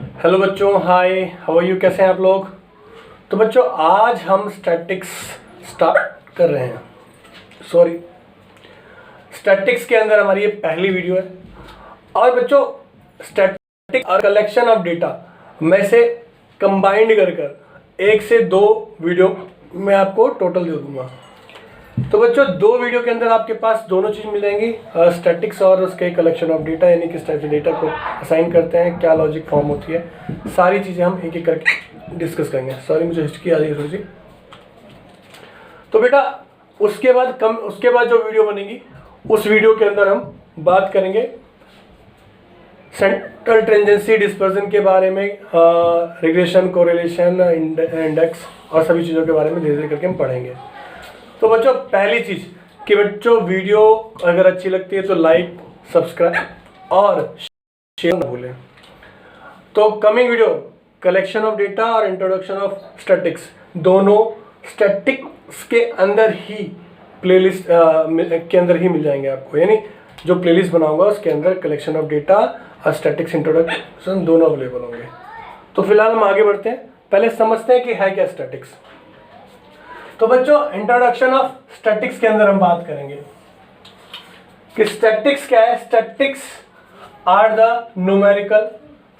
Hello बच्चों, हाय, how are you, कैसे हैं आप लोग। तो बच्चों आज हम स्टैटिक्स स्टार्ट कर रहे हैं। स्टैटिक्स के अंदर हमारी ये पहली वीडियो है। और बच्चों स्टैटिक और कलेक्शन ऑफ डेटा में से कंबाइंड कर 1 से 2 वीडियो मैं आपको टोटल दे दूंगा। तो बच्चों 2 वीडियो के अंदर आपके पास दोनों चीज़ मिल जाएंगी, स्टैटिक्स और उसके कलेक्शन ऑफ डेटा, यानी किस टाइप से डेटा को असाइन करते हैं, क्या लॉजिक फॉर्म होती है, सारी चीज़ें हम एक एक करके डिस्कस करेंगे। सॉरी मुझे हिचकी आ रही है थोड़ी सी। तो बेटा उसके बाद जो वीडियो बनेगी उस वीडियो के अंदर हम बात करेंगे सेंट्रल टेंडेंसी डिस्पर्जन के बारे में, रिग्रेशन, कोरिलेशन, इंडेक्स और सभी चीज़ों के बारे में धीरे धीरे करके हम पढ़ेंगे। तो बच्चों पहली चीज़ कि बच्चों वीडियो अगर अच्छी लगती है तो लाइक, सब्सक्राइब और शेयर ना भूलें। तो coming video collection of data और इंट्रोडक्शन ऑफ स्टैटिक्स, दोनों स्टैटिक्स के अंदर ही प्लेलिस्ट के अंदर ही मिल जाएंगे आपको, यानी जो प्लेलिस्ट बनाऊंगा उसके अंदर कलेक्शन ऑफ डेटा और स्टैटिक्स इंट्रोडक्शन दोनों अवेलेबल होंगे। तो फिलहाल हम आगे बढ़ते हैं, पहले समझते हैं कि है क्या स्टैटिक्स। तो बच्चों इंट्रोडक्शन ऑफ स्टैटिक्स के अंदर हम बात करेंगे कि स्टैटिक्स क्या है। Statistics are the numerical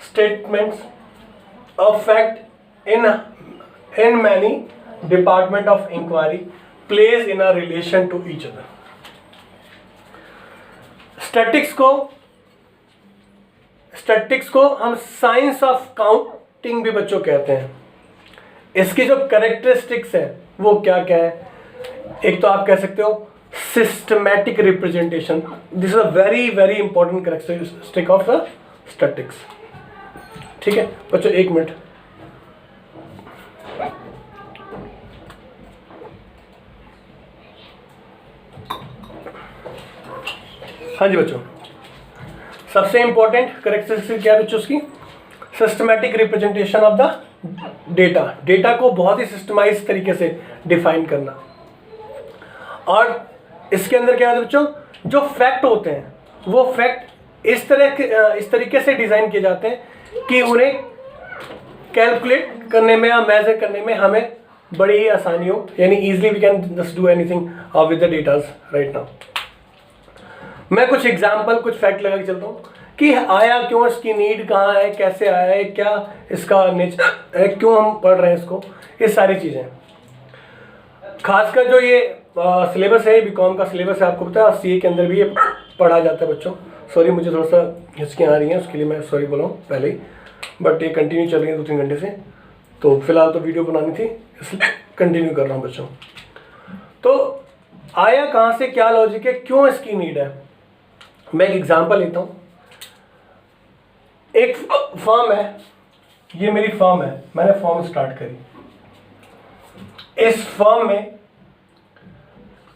statements of fact in many department of inquiry place in a relation to each other. Statistics को हम साइंस ऑफ काउंटिंग भी बच्चों कहते हैं। इसकी जो कैरेक्टरिस्टिक्स है वो क्या क्या है। एक तो आप कह सकते हो systematic representation, this is a very very important characteristic of the statics. ठीक है बच्चों, 1 मिनट। हाँ जी बच्चों, सबसे इंपॉर्टेंट कैरेक्टरिस्टिक क्या है बच्चों उसकी, systematic representation of the data को बहुत ही सिस्टमाइज तरीके से डिफाइन करना। और इसके अंदर क्या है बच्चों, जो फैक्ट होते हैं वो फैक्ट इस तरीके से डिजाइन किए जाते हैं कि उन्हें कैलकुलेट करने में या मेजर करने में हमें बड़ी ही आसानी हो, यानी easily we can just do anything with the datas right now. मैं कुछ एग्जांपल, कुछ फैक्ट लगा के चलता हूँ कि आया क्यों, इसकी नीड कहाँ है, कैसे आया है, क्या इसका नेचर है, क्यों हम पढ़ रहे हैं इसको, ये सारी चीज़ें। खासकर जो ये सिलेबस है, बीकॉम का सिलेबस है, आपको पता है सीए के अंदर भी ये पढ़ा जाता है बच्चों। सॉरी मुझे थोड़ा सा हिचकियाँ आ रही हैं, उसके लिए मैं सॉरी बोला हूँ पहले ही, बट ये कंटिन्यू चल रही है 2-3 घंटे से, तो फिलहाल तो वीडियो बनानी थी इसलिए कंटिन्यू कर रहा हूँ बच्चों। तो आया कहाँ से, क्या लॉजिक है, क्यों इसकी नीड है। मैं एक एग्जाम्पल लेता हूँ। एक फर्म है, ये मेरी फर्म है, मैंने फर्म स्टार्ट करी। इस फर्म में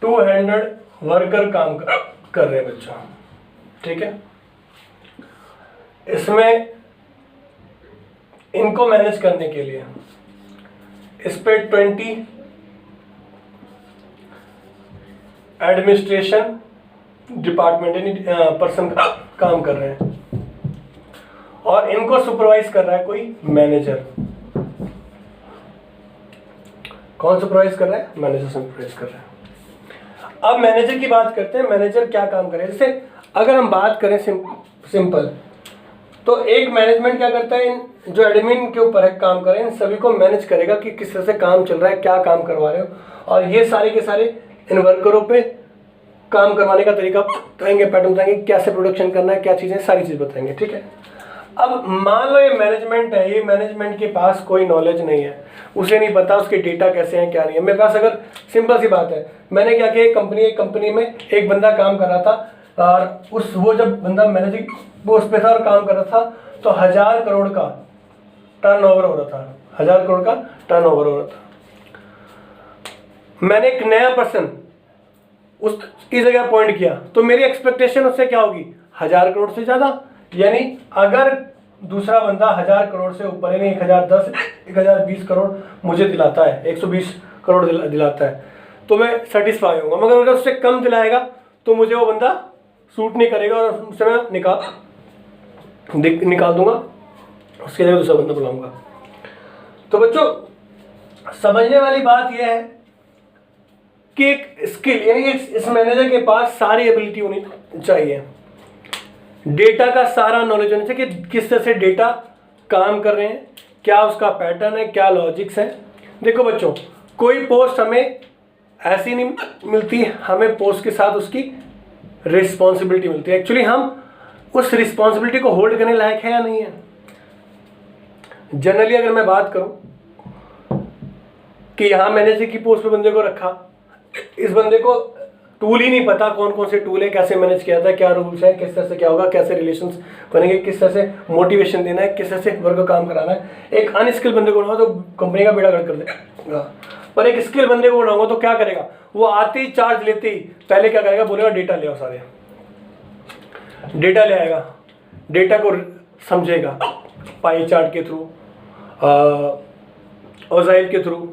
200 वर्कर काम कर रहे हैं बच्चों। ठीक है, इसमें इनको मैनेज करने के लिए इस पे 20 एडमिनिस्ट्रेशन डिपार्टमेंट यानी पर्सन काम कर रहे हैं, और इनको सुपरवाइज कर रहा है कोई मैनेजर। कौन सुपरवाइज कर रहा है, मैनेजर सुपरवाइज कर रहा है। अब मैनेजर की बात करते हैं, मैनेजर क्या काम करे। जैसे अगर हम बात करें सिंपल, तो एक मैनेजमेंट क्या करता है, इन जो एडमिन के ऊपर है काम करे, इन सभी को मैनेज करेगा कि किस तरह से काम चल रहा है, क्या काम करवा रहे हो, और ये सारे के सारे इन वर्करों पे काम करवाने का तरीका बताएंगे, पैटर्न बताएंगे, कैसे प्रोडक्शन करना है, क्या चीज़ें, सारी चीज़ बताएंगे। ठीक है, अब मान लो ये मैनेजमेंट है, ये मैनेजमेंट के पास कोई नॉलेज नहीं है, उसे नहीं पता उसके डेटा कैसे हैं क्या नहीं है। मेरे पास अगर सिंपल सी बात है, मैंने क्या किया, एक कंपनी में एक बंदा काम कर रहा था, और वो जब बंदा मैनेजिंग पोस्ट पे था और काम कर रहा था, तो 1000 करोड़ का टर्नओवर हो रहा था, 1000 करोड़ का टर्नओवर हो रहा था। मैंने एक नया पर्सन उसकी जगह अपॉइंट किया, तो मेरी एक्सपेक्टेशन उससे क्या होगी, 1000 करोड़ से ज़्यादा। यानी अगर दूसरा बंदा 1000 करोड़ से ऊपर, यानी 1010, 1020 करोड़ मुझे दिलाता है, 120 करोड़ दिलाता है, तो मैं सेटिस्फाई होऊंगा। मगर अगर उससे कम दिलाएगा तो मुझे वो बंदा सूट नहीं करेगा और उससे मैं निकाल दूंगा। उसके जगह दूसरा बंदा बुलाऊंगा। तो बच्चों समझने वाली बात यह है कि एक स्किल यानी इस मैनेजर के पास सारी एबिलिटी होनी चाहिए, डेटा का सारा नॉलेज होना चाहिए कि किस तरह से डेटा काम कर रहे हैं, क्या उसका पैटर्न है, क्या लॉजिक्स है। देखो बच्चों कोई पोस्ट हमें ऐसी नहीं मिलती, हमें पोस्ट के साथ उसकी रिस्पॉन्सिबिलिटी मिलती है। एक्चुअली हम उस रिस्पॉन्सिबिलिटी को होल्ड करने लायक है या नहीं है। जनरली अगर मैं बात करूं कि यहाँ मैनेजर की पोस्ट पे बंदे को रखा, इस बंदे को टूल ही नहीं पता कौन कौन से टूल है, कैसे मैनेज किया था, क्या रूल्स है, किस तरह से क्या होगा, कैसे रिलेशंस बनेंगे, किस तरह से मोटिवेशन देना है, किस तरह से वर्क का काम कराना है। एक अनस्किल बंदे को बनाओ तो कंपनी का बेड़ा गर्क कर देगा, पर एक स्किल बंदे को बनाऊंगा तो क्या करेगा, वो आते ही चार्ज लेते ही पहले क्या करेगा, बोलेगा डेटा ले आओ, सारे डेटा ले आएगा, डेटा को समझेगा पाई चार्ट के थ्रू, ओजाइल के थ्रू,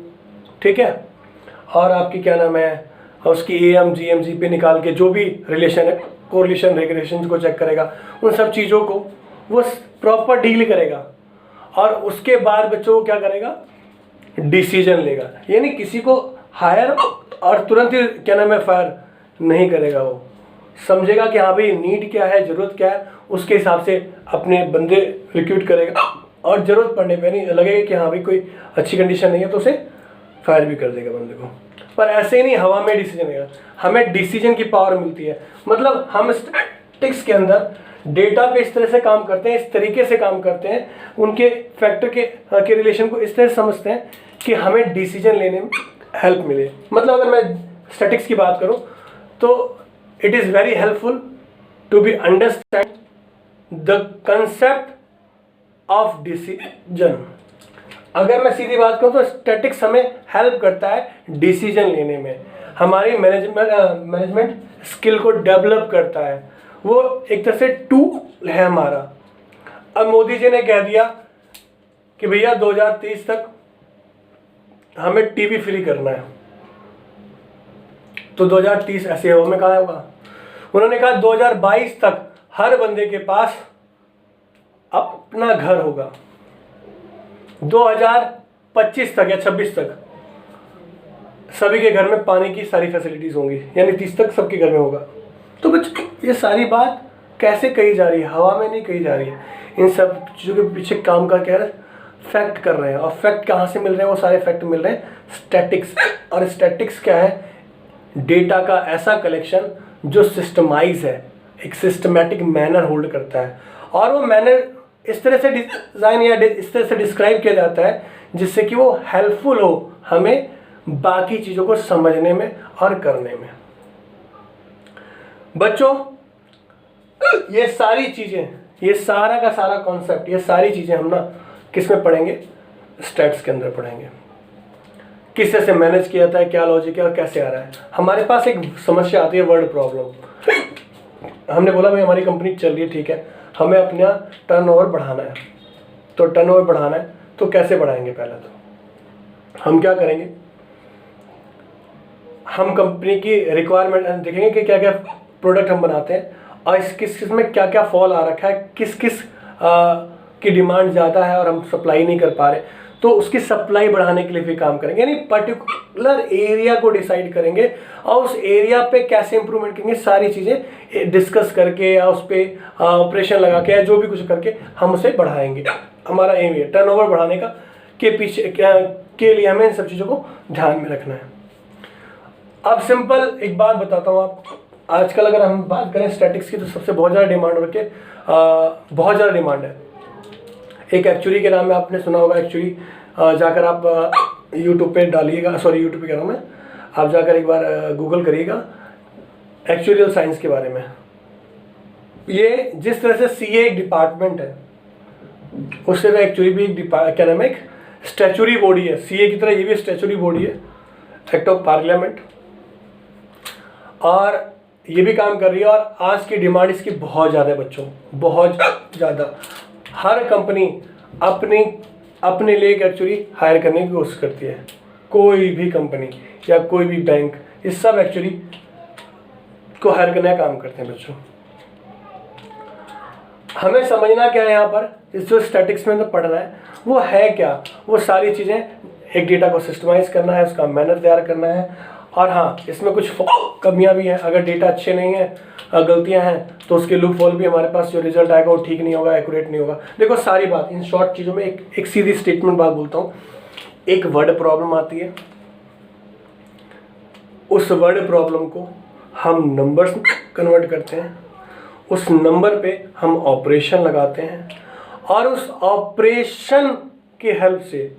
ठीक है, और आपकी क्या नाम है उसकी एम जीएम जीपी निकाल के जो भी रिलेशन है, कोरिलेशन रेगुलेशन को चेक करेगा, उन सब चीज़ों को वो प्रॉपर डील करेगा, और उसके बाद बच्चों को क्या करेगा, डिसीजन लेगा। यानी किसी को हायर और तुरंत ही क्या नाम है फायर नहीं करेगा, वो समझेगा कि हाँ भाई नीड क्या है, ज़रूरत क्या है, उसके हिसाब से अपने बंदे रिक्रूट करेगा, और ज़रूरत पड़ने पे नहीं लगेगा कि हाँ भाई कोई अच्छी कंडीशन नहीं है तो उसे फायर भी कर देगा बंदे को। पर ऐसे ही नहीं हवा में डिसीजन लेगा, हमें डिसीजन की पावर मिलती है। मतलब हम स्टैटिस्टिक्स के अंदर डेटा पे इस तरह से काम करते हैं, इस तरीके से काम करते हैं, उनके फैक्टर के रिलेशन को इस तरह से समझते हैं कि हमें डिसीजन लेने में हेल्प मिले। मतलब अगर मैं स्टैटिस्टिक्स की बात करूं तो it is very helpful to be understand the concept of decision. अगर मैं सीधी बात करूं तो स्टैटिक्स हमें हेल्प करता है डिसीजन लेने में, हमारी मैनेजमेंट स्किल को डेवलप करता है, वो एक तरह से टूल है हमारा। अब मोदी जी ने कह दिया कि भैया 2030 तक हमें टीवी फ्री करना है, तो 2030 ऐसे हवा में कहाँ होगा। उन्होंने कहा 2022 तक हर बंदे के पास अपना घर होगा, 2025 तक या 26 तक सभी के घर में पानी की सारी फैसिलिटीज़ होंगी, यानी 30 तक सबके घर में होगा। तो बच्चों ये सारी बात कैसे कही जा रही है, हवा में नहीं कही जा रही है, इन सब चीज़ों के पीछे काम का क्या है, फैक्ट कर रहे हैं। और फैक्ट कहाँ से मिल रहे हैं, वो सारे फैक्ट मिल रहे हैं स्टैटिक्स। और स्टैटिक्स क्या है, डेटा का ऐसा कलेक्शन जो सिस्टमाइज है, एक सिस्टमैटिक मैनर होल्ड करता है, और वो मैनर इस तरह से डिज़ाइन या इस तरह से डिस्क्राइब किया जाता है जिससे कि वो हेल्पफुल हो हमें बाकी चीज़ों को समझने में और करने में। बच्चों ये सारी चीज़ें, ये सारा का सारा कॉन्सेप्ट, ये सारी चीज़ें हम ना किस में पढ़ेंगे, स्टैट्स के अंदर पढ़ेंगे। किस तरह से मैनेज किया जाता है, क्या लॉजिक है और कैसे आ रहा है। हमारे पास एक समस्या आती है वर्ड प्रॉब्लम। हमने बोला भाई हमारी कंपनी चल रही है, ठीक है, हमें अपना टर्नओवर बढ़ाना है, तो टर्नओवर बढ़ाना है तो कैसे बढ़ाएंगे। पहले तो हम क्या करेंगे, हम कंपनी की रिक्वायरमेंट देखेंगे कि क्या क्या प्रोडक्ट हम बनाते हैं और किस किस में क्या क्या फॉल आ रखा है, किस किस की डिमांड ज़्यादा है और हम सप्लाई नहीं कर पा रहे, तो उसकी सप्लाई बढ़ाने के लिए भी काम करेंगे। यानी पर्टिकुलर एरिया को डिसाइड करेंगे और उस एरिया पे कैसे इंप्रूवमेंट करेंगे, सारी चीज़ें डिस्कस करके या उस पर ऑपरेशन लगा के या जो भी कुछ करके हम उसे बढ़ाएंगे। हमारा एम है टर्नओवर बढ़ाने का, के पीछे के लिए हमें इन सब चीज़ों को ध्यान में रखना है। अब सिंपल एक बात बताता हूँ आपको, आजकल अगर हम बात करें स्टैटिक्स की तो सबसे बहुत ज़्यादा डिमांड हो रखी है, बहुत ज़्यादा डिमांड है। एक एक्चुअली के नाम में आपने सुना होगा, एक्चुअली जाकर आप यूट्यूब पे डालिएगा, सॉरी यूट्यूब पे कह रहा हूँ मैं, आप जाकर एक बार गूगल करिएगा एक्चुअरियल साइंस के बारे में। ये जिस तरह से सीए एक डिपार्टमेंट है, उस तरह एक्चुअली भी एक क्या नाम है, एक स्टैचुरी बॉडी है। सीए की तरह ये भी स्टैचुरी बॉडी है, एक्ट ऑफ पार्लियामेंट, और ये भी काम कर रही है। और आज की डिमांड इसकी बहुत ज़्यादा है बच्चों, बहुत ज़्यादा। हर कंपनी अपने लिए एक्चुअली हायर करने की कोशिश करती है, कोई भी कंपनी या कोई भी बैंक, ये सब एक्चुअली को हायर करने का काम करते हैं बच्चों। हमें समझना क्या है यहाँ पर, इस जो स्टैटिक्स में तो पढ़ना है वो है क्या, वो सारी चीज़ें, एक डेटा को सिस्टमाइज करना है, उसका मैनर तैयार करना है। और हाँ, इसमें कुछ कमियां भी हैं, अगर डेटा अच्छे नहीं है, गलतियां हैं, तो उसके लूप होल भी हमारे पास जो रिजल्ट आएगा वो ठीक नहीं होगा, एक्यूरेट नहीं होगा। देखो सारी बात इन शॉर्ट चीज़ों में एक सीधी स्टेटमेंट बात बोलता हूँ। एक वर्ड प्रॉब्लम आती है, उस वर्ड प्रॉब्लम को हम नंबर्स कन्वर्ट करते हैं, उस नंबर पे हम ऑपरेशन लगाते हैं, और उस ऑपरेशन की हेल्प से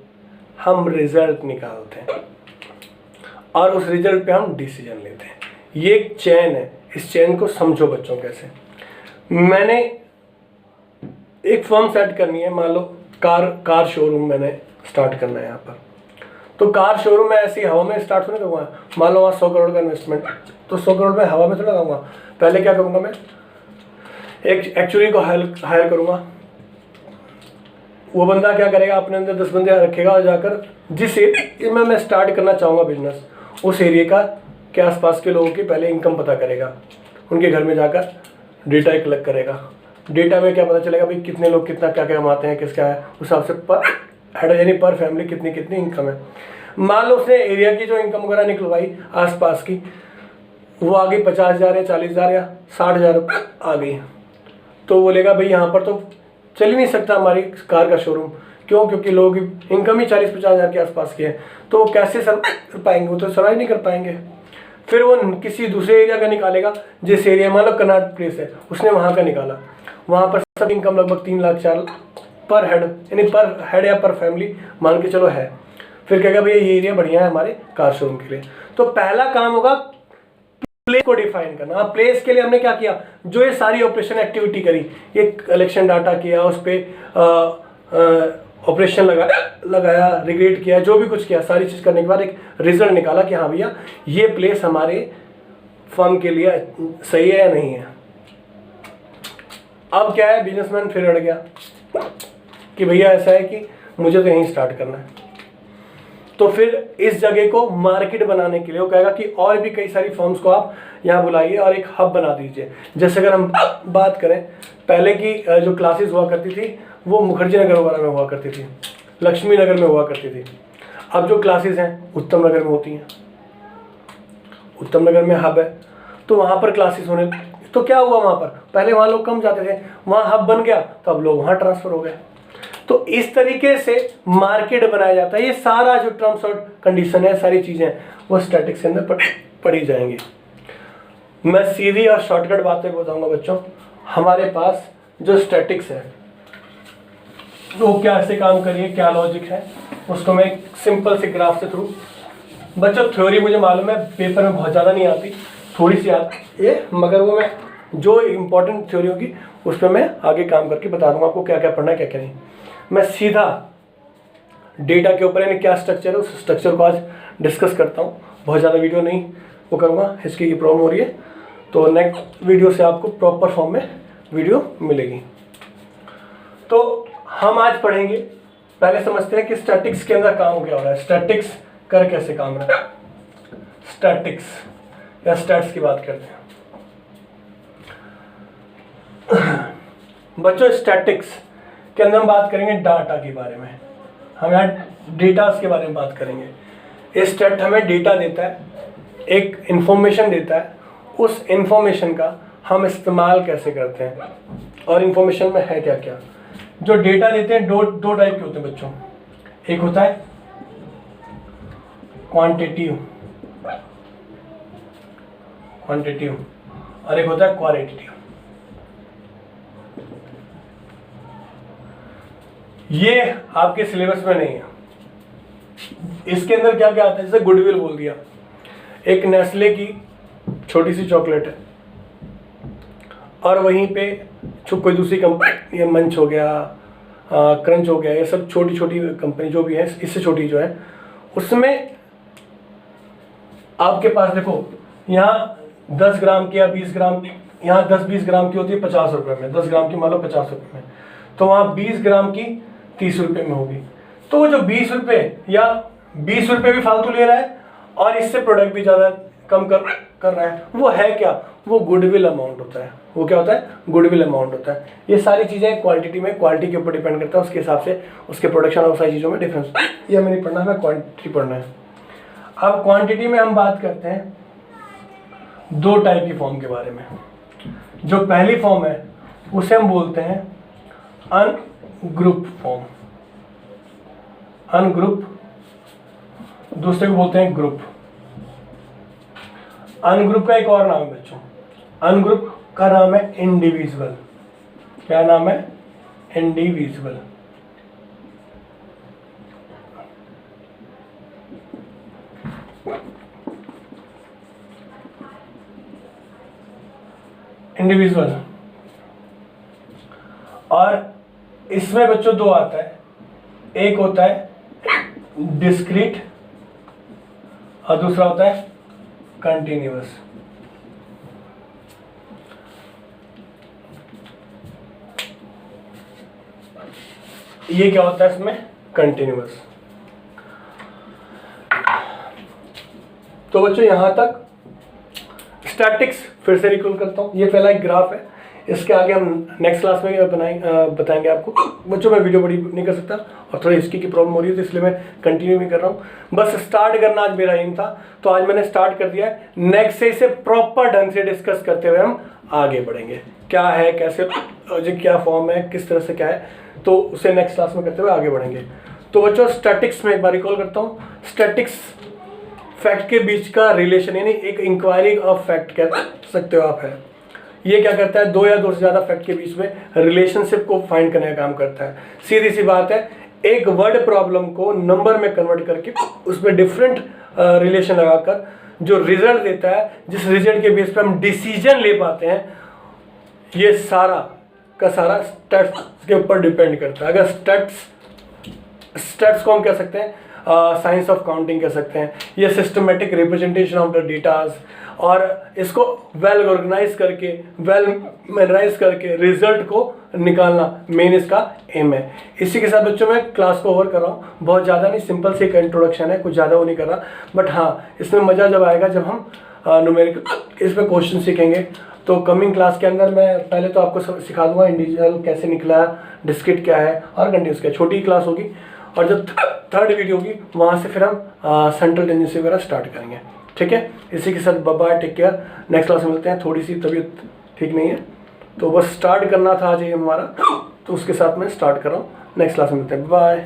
हम रिजल्ट निकालते हैं, और उस रिजल्ट पे हम डिसीजन लेते हैं। ये एक चेन है, इस चेन को समझो बच्चों कैसे। मैंने एक फर्म सेट करनी है, मान लो कार शोरूम मैंने स्टार्ट करना है यहाँ पर। तो कार शोरूम में ऐसी हवा में स्टार्ट होने करूँगा, मान लो वहाँ 100 करोड़ का इन्वेस्टमेंट, तो 100 करोड़ में हवा में थोड़ा लगाऊंगा। पहले क्या करूँगा, मैं एक एक्चुअली को हायर करूँगा। वो बंदा क्या करेगा, अपने अंदर 10 बंदे रखेगा, और जाकर जिस एरिया में मैं स्टार्ट करना चाहूँगा बिजनेस, उस एरिया का के आसपास के लोगों की पहले इनकम पता करेगा, उनके घर में जाकर डेटा कलेक्ट करेगा। डेटा में क्या पता चलेगा भाई कितने लोग कितना क्या क्या कमाते हैं, किसका है, उस हिसाब से पर हेड यानी पर फैमिली कितनी कितनी इनकम है। मान लो उसने एरिया की जो इनकम वगैरह निकलवाई आसपास की, वो आ गई 50,000 या 40,000 या 60,000 आ गई, तो बोलेगा भाई यहाँ पर तो चल ही नहीं सकता हमारी कार का शोरूम। क्यों? क्योंकि लोग इनकम ही 40-50,000 के आसपास की है, तो वो कैसे सर्वाइव कर पाएंगे, वो तो सर्वाइव नहीं कर पाएंगे। फिर वो किसी दूसरे एरिया का निकालेगा, जिस एरिया मान लो कनाट प्लेस है, उसने वहाँ का निकाला, वहाँ पर सब इनकम लगभग 3 लाख 4 लाख पर हेड, यानी पर हेड या पर फैमिली मान के चलो है। फिर कहेगा भैया ये एरिया बढ़िया है हमारे कार शोरूम के लिए। तो पहला काम होगा प्लेस को डिफाइन करना। प्लेस के लिए हमने क्या किया, जो ये सारी ऑपरेशन एक्टिविटी करी, ये कलेक्शन डाटा किया, उस पर ऑपरेशन लगाया, रिग्रेड किया, जो भी कुछ किया, सारी चीज़ करने के बाद एक रिजल्ट निकाला कि हाँ भैया ये प्लेस हमारे फर्म के लिए सही है या नहीं है। अब क्या है, बिजनेसमैन फिर अड़ गया कि भैया ऐसा है कि मुझे तो यहीं स्टार्ट करना है। तो फिर इस जगह को मार्केट बनाने के लिए वो कहेगा कि और भी कई सारी फर्म्स को आप यहाँ बुलाइए और एक हब बना दीजिए। जैसे अगर हम बात करें, पहले की जो क्लासेस हुआ करती थी वो मुखर्जी नगर वगैरह में हुआ करती थी, लक्ष्मी नगर में हुआ करती थी। अब जो क्लासेस हैं उत्तम नगर में होती हैं, उत्तम नगर में हब है, तो वहाँ पर क्लासेस होने, तो क्या हुआ वहाँ पर, पहले वहाँ लोग कम जाते थे, वहाँ हब बन गया तो अब लोग वहाँ ट्रांसफ़र हो गए। तो इस तरीके से मार्केट बनाया जाता है। ये सारा जो टर्म्स और कंडीशन है, सारी चीज़ें वो स्टैटिक्स के अंदर पढ़ी जाएंगी। मैं सीधी और शॉर्टकट बातें बताऊंगा बच्चों। हमारे पास जो स्टैटिक्स है वो क्या ऐसे काम करिए, क्या लॉजिक है, उसको मैं एक सिंपल से ग्राफ से थ्रू, बच्चों थ्योरी मुझे मालूम है पेपर में बहुत ज़्यादा नहीं आती, थोड़ी सी आती है, मगर वो मैं जो इम्पोर्टेंट थ्योरी होगी उस पर मैं आगे काम करके बता दूंगा आपको क्या क्या पढ़ना है क्या क्या नहीं। मैं सीधा डेटा के ऊपर यानी क्या स्ट्रक्चर है उस स्ट्रक्चर को आज डिस्कस करता हूँ। बहुत ज़्यादा वीडियो नहीं वो करूँगा, हिस्ट्री की प्रॉब्लम हो रही है, तो नेक्स्ट वीडियो से आपको प्रॉपर फॉर्म में वीडियो मिलेगी। तो हम आज पढ़ेंगे, पहले समझते हैं कि स्टैटिक्स के अंदर काम क्या हो रहा है, स्टैटिक्स कर कैसे काम रहा है। स्टैटिक्स या स्टैट्स की बात करते हैं बच्चों। स्टैटिक्स के अंदर हम बात करेंगे डाटा के बारे में, हम यहाँ डेटास के बारे में बात करेंगे। स्टैट हमें डेटा देता है, एक इंफॉर्मेशन देता है, उस इंफॉर्मेशन का हम इस्तेमाल कैसे करते हैं और इंफॉर्मेशन में है क्या क्या। जो डेटा देते हैं दो टाइप के होते हैं बच्चों, एक होता है क्वांटिटेटिव और एक होता है क्वालिटेटिव। ये आपके सिलेबस में नहीं है। इसके अंदर क्या क्या आता है, जैसे गुडविल बोल दिया, एक नेस्ले की छोटी सी चॉकलेट है और वहीं पे कोई दूसरी कंपनी, ये मंच हो गया, क्रंच हो गया, ये सब छोटी छोटी कंपनी जो भी है, इससे छोटी जो है, उसमें आपके पास देखो यहाँ 10 ग्राम की या 20 ग्राम की, यहाँ 10-20 ग्राम की होती है 50 रुपये में, 10 ग्राम की मान लो 50 रुपये में, तो वहाँ 20 ग्राम की 30 रुपये में होगी। तो वो जो 20 रुपये या 20 रुपये भी फालतू ले रहा है और इससे प्रोडक्ट भी ज़्यादा कम कर रहा है, वो है क्या, वो गुडविल अमाउंट होता है। वो क्या होता है? गुडविल अमाउंट होता है। ये सारी चीज़ें क्वांटिटी में, क्वालिटी के ऊपर डिपेंड करता है, उसके हिसाब से उसके प्रोडक्शन और सारी चीज़ों में डिफरेंस। ये हमें नहीं पढ़ना, हमें क्वांटिटी पढ़ना है। अब क्वांटिटी में हम बात करते हैं 2 टाइप की फॉर्म के बारे में। जो पहली फॉर्म है उसे हम बोलते हैं अनग्रुप फॉर्म, अनग्रुप। दूसरे को बोलते हैं ग्रुप। अनग्रुप का एक और नाम है बच्चों, अनग्रुप का नाम है इंडिविजुअल। क्या नाम है? इंडिविजुअल। इंडिविजुअल। और इसमें बच्चों 2 आता है, एक होता है डिस्क्रीट और दूसरा होता है कंटिन्यूअस। ये क्या होता है इसमें? कंटिन्यूअस। तो बच्चों यहां तक स्टैटिक्स फिर से रिकॉल करता हूं। ये पहला एक ग्राफ है, इसके आगे हम नेक्स्ट क्लास में बताएंगे आपको। बच्चों मैं वीडियो बड़ी नहीं कर सकता और थोड़ी हिस्ट्री की प्रॉब्लम हो रही है, तो इसलिए मैं कंटिन्यू भी कर रहा हूँ। बस स्टार्ट करना आज मेरा एम था, तो आज मैंने स्टार्ट कर दिया है। नेक्स्ट से इसे प्रॉपर ढंग से डिस्कस करते हुए हम आगे बढ़ेंगे। क्या है, कैसे, जो क्या फॉर्म है, किस तरह से क्या है, तो उसे नेक्स्ट क्लास में करते हुए आगे बढ़ेंगे। तो बच्चों स्टैटिक्स में एक बार रिकॉल करता हूँ। स्टैटिक्स फैक्ट के बीच का रिलेशन, यानी एक इंक्वायरी ऑफ फैक्ट कह सकते हो आप है। ये क्या करता है? 2 या 2 से ज़्यादा फैक्ट के बीच में रिलेशनशिप को फाइंड करने का काम करता है। सीधी सी बात है, एक वर्ड प्रॉब्लम को नंबर में कन्वर्ट करके उसमें डिफरेंट रिलेशन लगाकर जो रिजल्ट देता है, जिस रिजल्ट के बेस पे हम डिसीजन ले पाते हैं, ये सारा का सारा स्टैट्स के ऊपर डिपेंड करता है। अगर स्टैट्स को हम कह सकते हैं साइंस ऑफ काउंटिंग कह सकते हैं, ये systematic representation of the datas, और इसको वेल ऑर्गेनाइज करके, वेल मैनराइज करके रिजल्ट को निकालना मेन इसका एम है। इसी के साथ बच्चों मैं क्लास को ओवर कर रहा हूँ, बहुत ज़्यादा नहीं, सिंपल से एक इंट्रोडक्शन है, कुछ ज़्यादा वो नहीं कर रहा। बट हाँ, इसमें मज़ा जब आएगा जब हम न्यूमेरिकल इस पर क्वेश्चन सीखेंगे। तो कमिंग क्लास के अंदर मैं पहले तो आपको सिखा दूंगा इंडिविजुअल कैसे निकला, डिस्क्रीट क्या है और कंटिन्यूअस क्या है। छोटी क्लास होगी, और जब थर्ड वीडियो होगी वहाँ से फिर हम सेंट्रल टेंडेंसी वगैरह स्टार्ट करेंगे। ठीक है, इसी के साथ bye, take care, next class में मिलते हैं। थोड़ी सी तबीयत ठीक नहीं है, तो बस स्टार्ट करना था आज ये हमारा, तो उसके साथ मैं स्टार्ट कर रहा हूँ। नेक्स्ट क्लास में मिलते हैं, बाय।